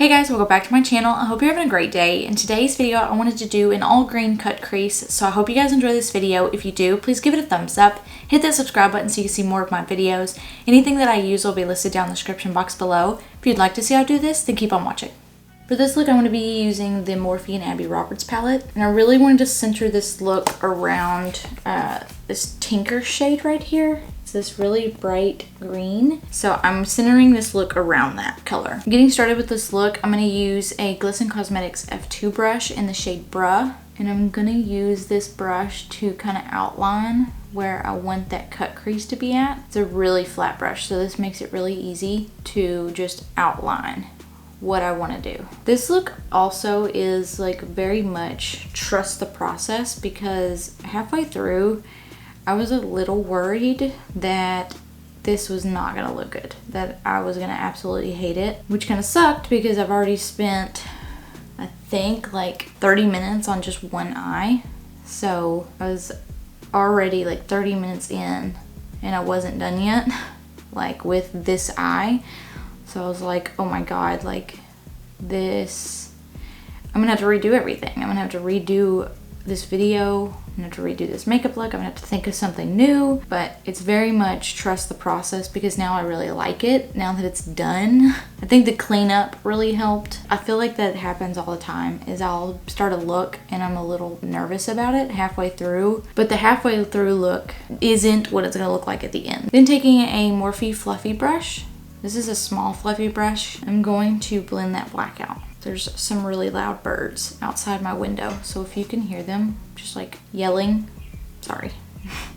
Hey guys, welcome back to my channel. I hope you're having a great day. In today's video, I wanted to do an all green cut crease. So I hope you guys enjoy this video. If you do, please give it a thumbs up. Hit that subscribe button so you can see more of my videos. Anything that I use will be listed down in the description box below. If you'd like to see how I do this, then keep on watching. For this look, I'm going to be using the Morphe X Abby Roberts palette. And I really wanted to center this look around this Tinker shade right here. It's this really bright green. So I'm centering this look around that color. Getting started with this look, I'm going to use a GlistenCosmetics F2 brush in the shade Bruh. And I'm going to use this brush to kind of outline where I want that cut crease to be at. It's a really flat brush, so this makes it really easy to just outline what I want to do. This look also is like very much trust the process, because halfway through I was a little worried that this was not gonna look good, that I was gonna absolutely hate it, which kind of sucked because I've already spent, I think, like 30 minutes on just one eye. So I was already like 30 minutes in and I wasn't done yet, like with this eye. So I was like, oh my god, like this, I'm gonna have to redo everything. I'm gonna have to redo this video, I'm gonna have to redo this makeup look, I'm gonna have to think of something new. But it's very much trust the process, because now I really like it, now that it's done. I think the cleanup really helped. I feel like that happens all the time, is I'll start a look and I'm a little nervous about it halfway through, but the halfway through look isn't what it's gonna look like at the end. Then taking a Morphe fluffy brush, this is a small fluffy brush, I'm going to blend that black out. There's some really loud birds outside my window, so if you can hear them just like yelling, sorry.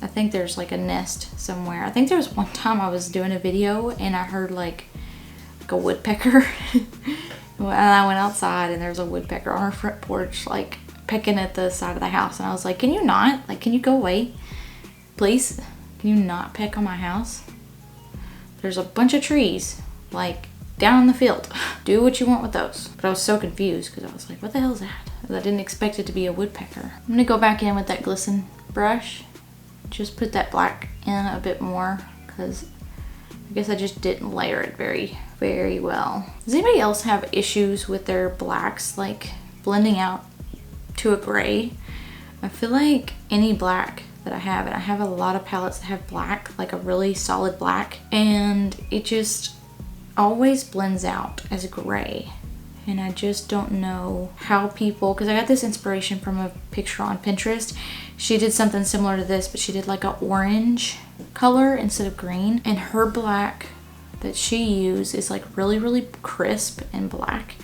I think there's like a nest somewhere. I think there was one time I was doing a video and I heard like a woodpecker. And I went outside and there's a woodpecker on our front porch like pecking at the side of the house, and I was like, can you not? Like, can you go away? Please? Can you not peck on my house? There's a bunch of trees like down in the field. Do what you want with those. But I was so confused because I was like, what the hell is that? I didn't expect it to be a woodpecker. I'm gonna go back in with that glisten brush. Just put that black in a bit more, because I guess I just didn't layer it very well. Does anybody else have issues with their blacks like blending out to a gray? I feel like any black that I have, and I have a lot of palettes that have black, like a really solid black, and it just always blends out as gray. And I just don't know how people, because I got this inspiration from a picture on Pinterest. She did something similar to this, but she did like an orange color instead of green, and her black that she used is like really crisp and black.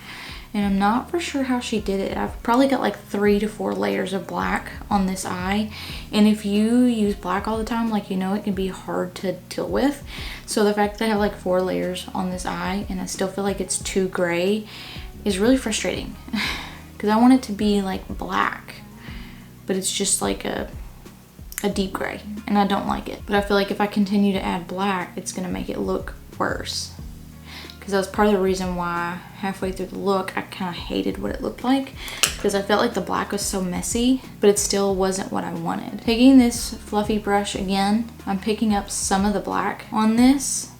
And I'm not for sure how she did it. I've probably got like 3 to 4 layers of black on this eye. And if you use black all the time, like, you know, it can be hard to deal with. So the fact that I have like 4 layers on this eye and I still feel like it's too gray is really frustrating. Because I want it to be like black, but it's just like a deep gray, and I don't like it. But I feel like if I continue to add black, it's gonna make it look worse. Because that was part of the reason why halfway through the look I kind of hated what it looked like, because I felt like the black was so messy, but it still wasn't what I wanted. Taking this fluffy brush again, I'm picking up some of the black on this,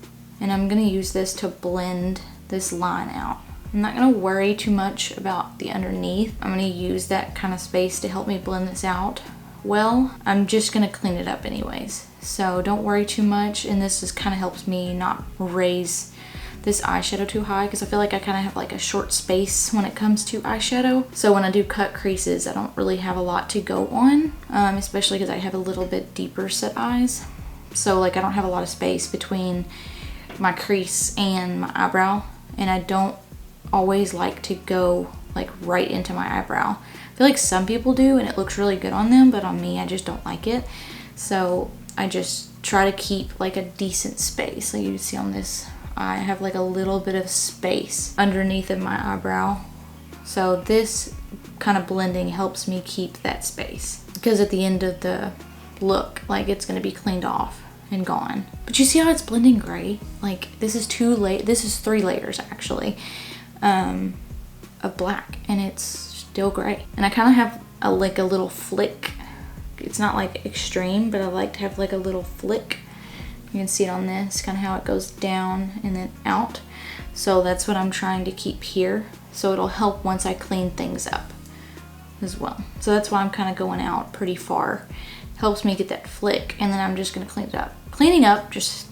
and I'm going to use this to blend this line out. I'm not going to worry too much about the underneath. I'm going to use that kind of space to help me blend this out. Well, I'm just going to clean it up anyways, so don't worry too much. And this just kind of helps me not raise this eyeshadow too high, because I feel like I kind of have like a short space when it comes to eyeshadow. So when I do cut creases, I don't really have a lot to go on, especially because I have a little bit deeper set eyes. So like I don't have a lot of space between my crease and my eyebrow, and I don't always like to go like right into my eyebrow. I feel like some people do and it looks really good on them, but on me I just don't like it. So I just try to keep like a decent space. Like you see on this, I have like a little bit of space underneath of my eyebrow. So this kind of blending helps me keep that space, because at the end of the look, like it's gonna be cleaned off and gone. But you see how it's blending gray? Like this is 3 layers actually of black, and it's still gray. And I kind of have like a little flick. It's not like extreme, but I like to have like a little flick. You can see it on this, kind of how it goes down and then out. So that's what I'm trying to keep here. So it'll help once I clean things up as well. So that's why I'm kind of going out pretty far. Helps me get that flick, and then I'm just gonna clean it up. Cleaning up just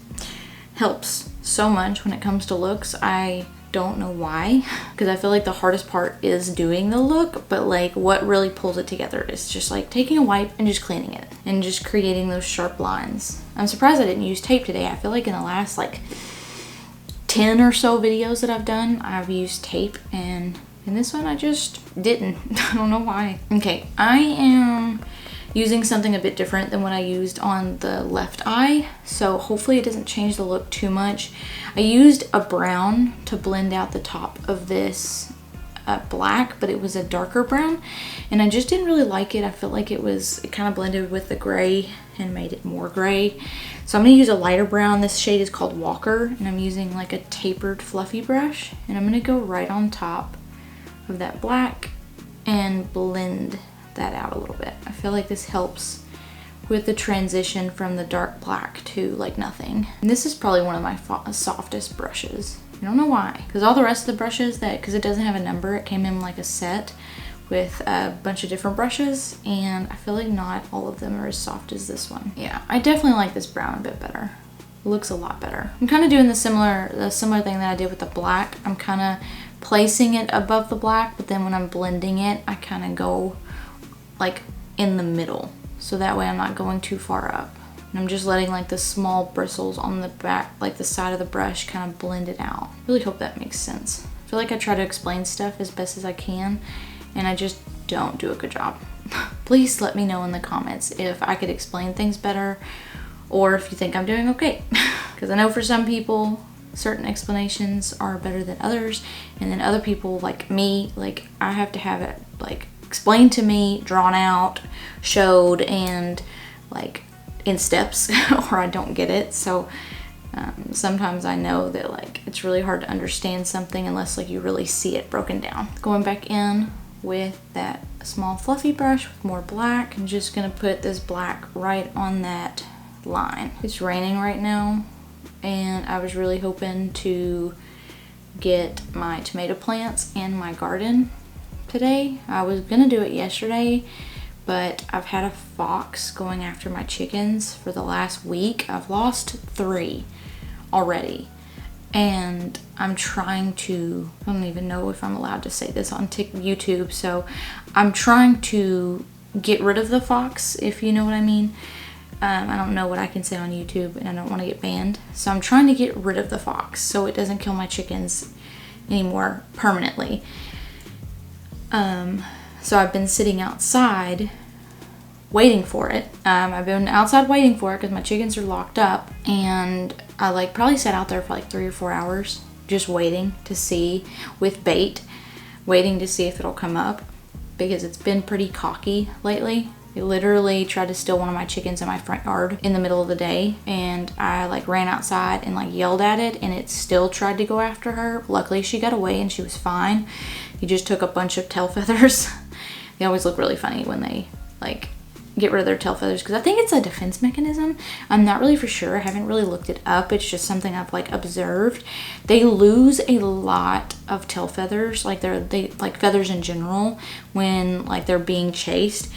helps so much when it comes to looks. I don't know why, because I feel like the hardest part is doing the look, but like what really pulls it together is just like taking a wipe and just cleaning it and just creating those sharp lines. I'm surprised I didn't use tape today. I feel like in the last like 10 or so videos that I've done, I've used tape, and in this one I just didn't. I don't know why. Okay, I am using something a bit different than what I used on the left eye, so hopefully it doesn't change the look too much. I used a brown to blend out the top of this black, but it was a darker brown, and I just didn't really like it. I felt like it kind of blended with the gray and made it more gray. So I'm gonna use a lighter brown. This shade is called Walker, and I'm using like a tapered fluffy brush, and I'm gonna go right on top of that black and blend that out a little bit. I feel like this helps with the transition from the dark black to like nothing. And this is probably one of my softest brushes. I don't know why, because all the rest of the brushes, because it doesn't have a number, it came in like a set with a bunch of different brushes, and I feel like not all of them are as soft as this one. Yeah, I definitely like this brown a bit better. It looks a lot better. I'm kind of doing the similar thing that I did with the black. I'm kind of placing it above the black, but then when I'm blending it, I kind of go like in the middle, so that way I'm not going too far up. And I'm just letting like the small bristles on the back, like the side of the brush, kind of blend it out. Really hope that makes sense. I feel like I try to explain stuff as best as I can, and I just don't do a good job. Please let me know in the comments if I could explain things better, or if you think I'm doing okay. Because I know for some people, certain explanations are better than others, and then other people like me, like I have to have it like explained to me, drawn out, showed, and like in steps or I don't get it. So sometimes I know that like it's really hard to understand something unless like you really see it broken down. Going back in with that small fluffy brush with more black, I'm just gonna put this black right on that line. It's raining right now, and I was really hoping to get my tomato plants and my garden today. I was gonna do it yesterday, but I've had a fox going after my chickens for the last week. I've lost 3 already, and I'm trying to, I don't even know if I'm allowed to say this on YouTube, so I'm trying to get rid of the fox, if you know what I mean. I don't know what I can say on YouTube, and I don't want to get banned, so I'm trying to get rid of the fox so it doesn't kill my chickens anymore permanently. So I've been sitting outside waiting for it. I've been outside waiting for it because my chickens are locked up, and I like probably sat out there for like 3 or 4 hours just waiting to see, with bait, waiting to see if it'll come up, because it's been pretty cocky lately. It literally tried to steal one of my chickens in my front yard in the middle of the day, and I like ran outside and like yelled at it, and it still tried to go after her. Luckily she got away and she was fine. He just took a bunch of tail feathers. They always look really funny when they like get rid of their tail feathers, because I think it's a defense mechanism. I'm not really for sure. I haven't really looked it up. It's just something I've like observed. They lose a lot of tail feathers, like they like feathers in general, when like they're being chased,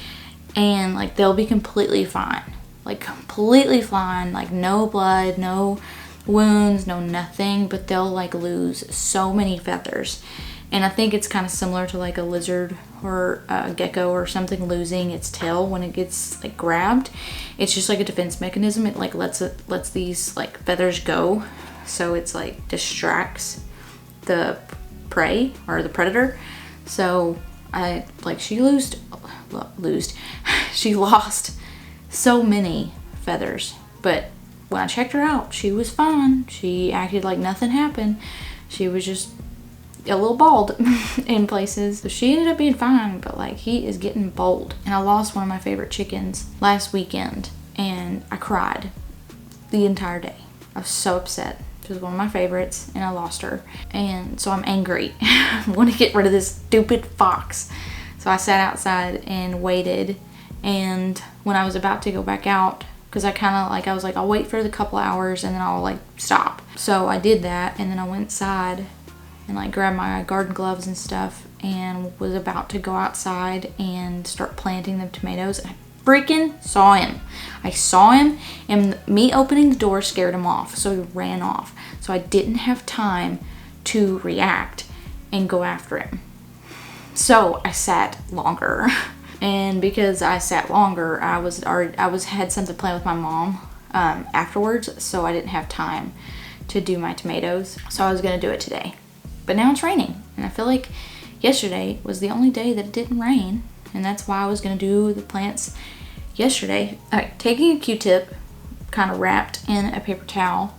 and like they'll be completely fine, like completely fine, like no blood, no wounds, no nothing, but they'll like lose so many feathers. And I think it's kind of similar to like a lizard or a gecko or something losing its tail when it gets like grabbed. It's just like a defense mechanism. It like lets these like feathers go, so it's like distracts the prey or the predator. So she lost so many feathers, but when I checked her out, she was fine. She acted like nothing happened. She was just a little bald in places, so she ended up being fine, but like he is getting bold. And I lost one of my favorite chickens last weekend, and I cried the entire day. I was so upset. She was one of my favorites, and I lost her, and so I'm angry. I want to get rid of this stupid fox. So I sat outside and waited, and when I was about to go back out, because I was like, I'll wait for the couple hours and then I'll like stop. So I did that, and then I went inside and like grabbed my garden gloves and stuff and was about to go outside and start planting the tomatoes. I freaking saw him. I saw him, and me opening the door scared him off, so he ran off. So I didn't have time to react and go after him. So I sat longer. And because I sat longer, I had something planned with my mom afterwards, so I didn't have time to do my tomatoes. So I was gonna do it today. But now it's raining, and I feel like yesterday was the only day that it didn't rain, and that's why I was gonna do the plants yesterday. Alright, taking a Q-tip, kind of wrapped in a paper towel,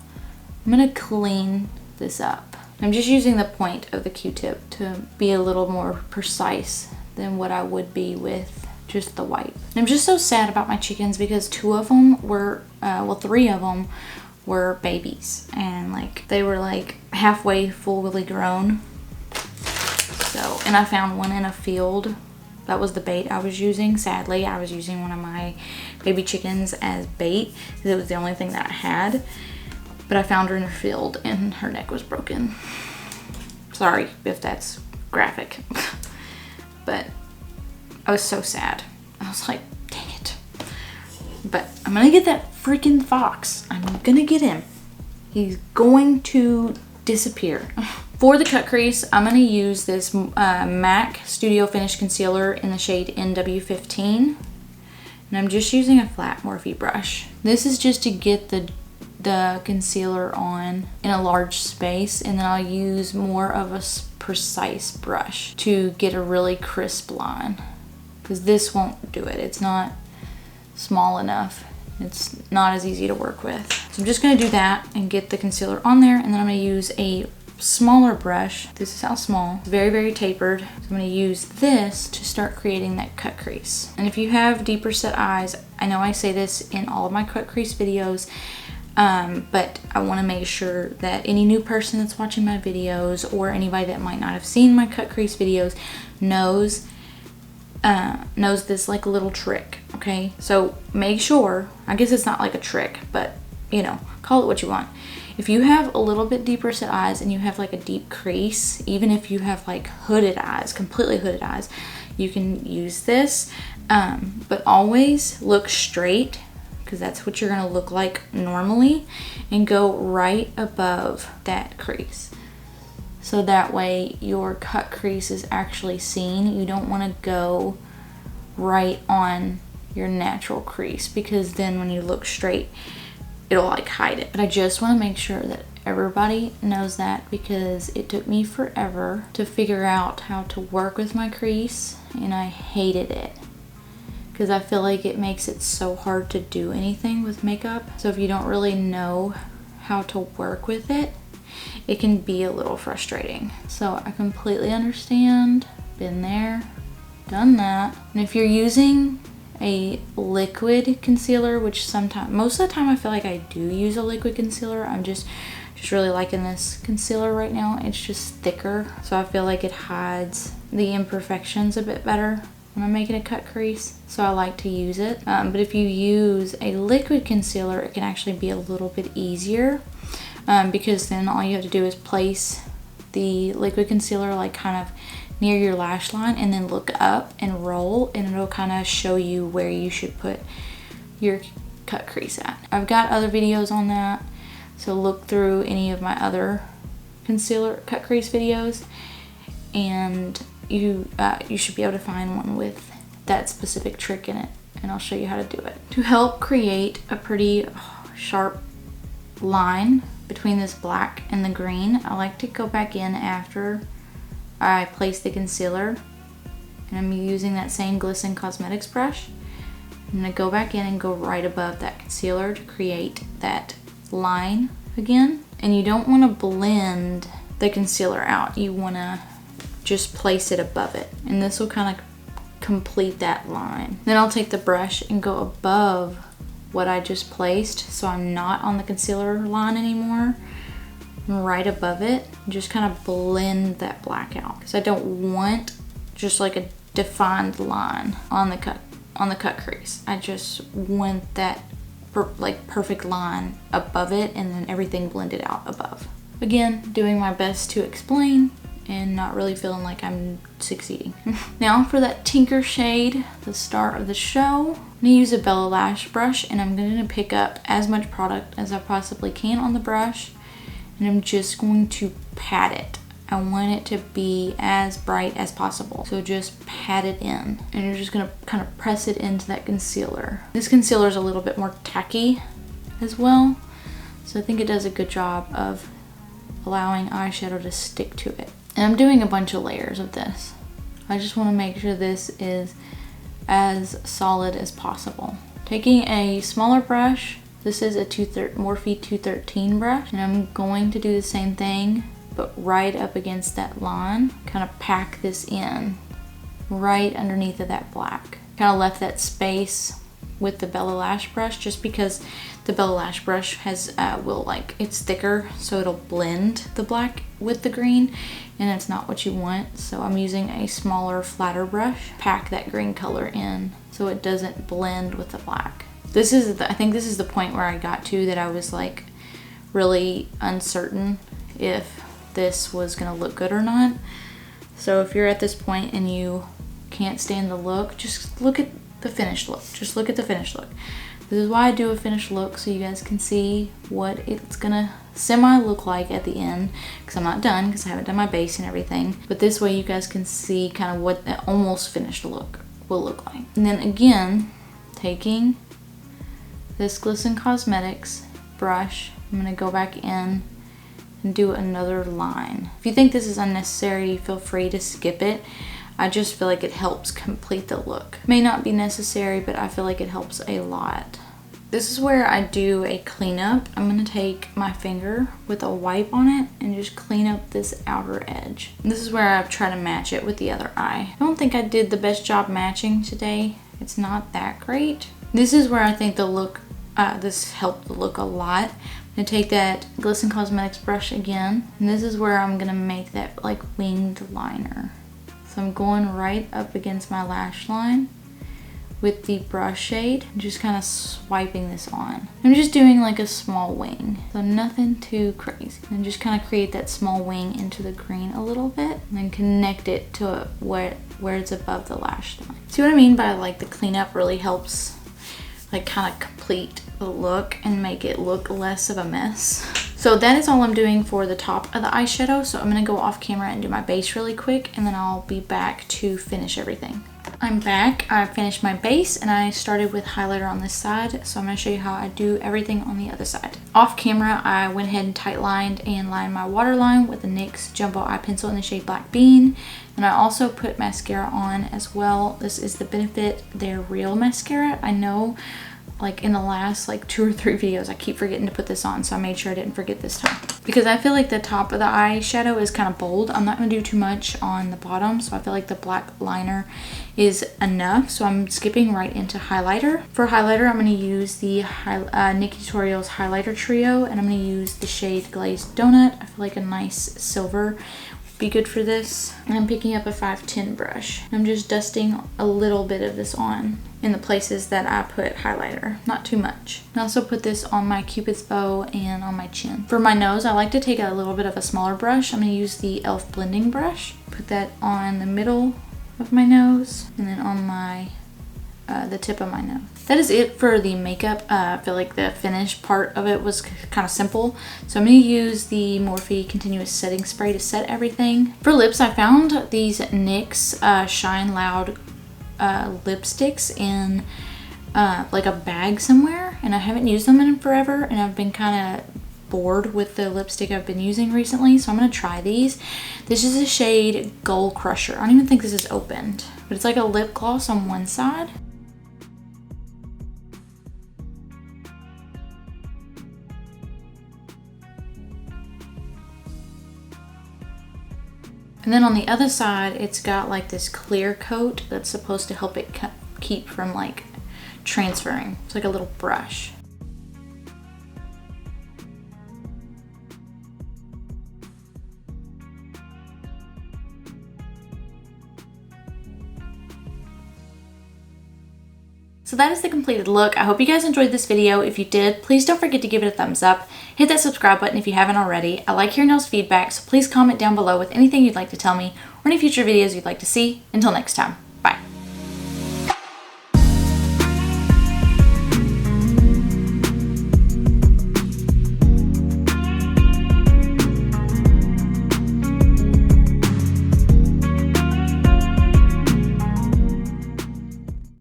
I'm gonna clean this up. I'm just using the point of the Q-tip to be a little more precise than what I would be with just the wipe. And I'm just so sad about my chickens because 2 of them were, 3 of them were babies, and like they were like halfway fully grown. So, and I found one in a field. That was the bait I was using. Sadly, I was using one of my baby chickens as bait because it was the only thing that I had. But I found her in a field and her neck was broken. Sorry if that's graphic. But I was so sad. I was like, dang it. But I'm gonna get that freaking fox. I'm gonna get him. He's going to disappear. For the cut crease, I'm gonna use this MAC Studio Finish Concealer in the shade NW15. And I'm just using a flat Morphe brush. This is just to get the concealer on in a large space, and then I'll use more of a precise brush to get a really crisp line, because this won't do it. It's not small enough. It's not as easy to work with. So I'm just going to do that and get the concealer on there, and then I'm going to use a smaller brush. This is how small. It's very, very tapered. So I'm going to use this to start creating that cut crease. And if you have deeper set eyes, I know I say this in all of my cut crease videos, but I want to make sure that any new person that's watching my videos or anybody that might not have seen my cut crease videos knows this like little trick, okay? So make sure, I guess it's not like a trick, but you know, call it what you want. If you have a little bit deeper set eyes and you have like a deep crease, even if you have like hooded eyes, completely hooded eyes, you can use this, but always look straight, because that's what you're going to look like normally, and go right above that crease. So that way your cut crease is actually seen. You don't want to go right on your natural crease, because then when you look straight, it'll like hide it. But I just want to make sure that everybody knows that, because it took me forever to figure out how to work with my crease, and I hated it. Because I feel like it makes it so hard to do anything with makeup. So if you don't really know how to work with it, it can be a little frustrating. So I completely understand. Been there, done that. And if you're using a liquid concealer, which sometimes, most of the time I feel like I do use a liquid concealer. I'm just really liking this concealer right now. It's just thicker, so I feel like it hides the imperfections a bit better when I'm making a cut crease, so I like to use it. But if you use a liquid concealer, it can actually be a little bit easier, because then all you have to do is place the liquid concealer like kind of near your lash line, and then look up and roll, and it'll kind of show you where you should put your cut crease at. I've got other videos on that, so look through any of my other concealer cut crease videos, and you should be able to find one with that specific trick in it, and I'll show you how to do it. To help create a pretty sharp line between this black and the green, I like to go back in after I place the concealer, and I'm using that same GlistenCosmetics brush. I'm going to go back in and go right above that concealer to create that line again. And you don't want to blend the concealer out, you want to just place it above it, and this will kind of complete that line. Then I'll take the brush and go above what I just placed, so I'm not on the concealer line anymore. I'm right above it, and just kind of blend that black out, because I don't want just like a defined line on the cut crease. I just want that perfect line above it, and then everything blended out above. Again, doing my best to explain, and not really feeling like I'm succeeding. Now for that Tinker shade, the star of the show, I'm going to use a Bellalash brush, and I'm going to pick up as much product as I possibly can on the brush, and I'm just going to pat it. I want it to be as bright as possible. So just pat it in, and you're just gonna kind of press it into that concealer. This concealer is a little bit more tacky as well, so I think it does a good job of allowing eyeshadow to stick to it. And I'm doing a bunch of layers of this. I just want to make sure this is as solid as possible. Taking a smaller brush, this is a Morphe 213 brush, and I'm going to do the same thing, but right up against that line, kind of pack this in right underneath of that black. Kind of left that space with the Bellalash brush, just because the Bellalash brush has it's thicker, so it'll blend the black with the green, and it's not what you want. So I'm using a smaller, flatter brush, pack that green color in so it doesn't blend with the black. I think this is the point where I got to that I was like really uncertain if this was gonna look good or not. So if you're at this point and you can't stand the look, just look at the finished look. Just look at the finished look. This is why I do a finished look, so you guys can see what it's gonna semi look like at the end, because I'm not done, because I haven't done my base and everything. But this way you guys can see kind of what the almost finished look will look like. And then again, taking this GlistenCosmetics brush, I'm gonna go back in and do another line. If you think this is unnecessary, feel free to skip it. I just feel like it helps complete the look. May not be necessary, but I feel like it helps a lot. This is where I do a cleanup. I'm gonna take my finger with a wipe on it and just clean up this outer edge. And this is where I try to match it with the other eye. I don't think I did the best job matching today. It's not that great. This is where I think the look, this helped the look a lot. I'm gonna take that GlistenCosmetics brush again, and this is where I'm gonna make that like winged liner. So I'm going right up against my lash line with the brush shade, and just kind of swiping this on. I'm just doing like a small wing, so nothing too crazy. And just kind of create that small wing into the green a little bit, and then connect it to where it's above the lash line. See what I mean by like the cleanup really helps like kind of complete the look and make it look less of a mess. So that is all I'm doing for the top of the eyeshadow. So I'm gonna go off camera and do my base really quick, and then I'll be back to finish everything. I'm back. I finished my base, and I started with highlighter on this side. So I'm gonna show you how I do everything on the other side. Off camera, I went ahead and tight lined and lined my waterline with the NYX Jumbo Eye Pencil in the shade Black Bean. And I also put mascara on as well. This is the Benefit They're Real mascara. I know like in the last like 2 or 3 videos I keep forgetting to put this on, so I made sure I didn't forget this time, because I feel like the top of the eyeshadow is kind of bold. I'm not going to do too much on the bottom, so I feel like the black liner is enough, so I'm skipping right into highlighter. For highlighter, I'm going to use the Nikkie Tutorials highlighter trio, and I'm going to use the shade Glazed Donut. I feel like a nice silver be good for this. And I'm picking up a 510 brush. I'm just dusting a little bit of this on in the places that I put highlighter, not too much. I also put this on my Cupid's bow and on my chin. For my nose, I like to take a little bit of a smaller brush. I'm gonna use the e.l.f. blending brush. Put that on the middle of my nose, and then on my the tip of my nose. That is it for the makeup. I feel like the finished part of it was kind of simple. So I'm going to use the Morphe Continuous Setting Spray to set everything. For lips, I found these NYX Shine Loud lipsticks in like a bag somewhere, and I haven't used them in forever, and I've been kind of bored with the lipstick I've been using recently, so I'm going to try these. This is a shade Gold Crusher. I don't even think this is opened, but it's like a lip gloss on one side. And then on the other side, it's got like this clear coat that's supposed to help it keep from like transferring. It's like a little brush. So that is the completed look. I hope you guys enjoyed this video. If you did, please don't forget to give it a thumbs up. Hit that subscribe button if you haven't already. I like hearing y'all's feedback, so please comment down below with anything you'd like to tell me or any future videos you'd like to see. Until next time.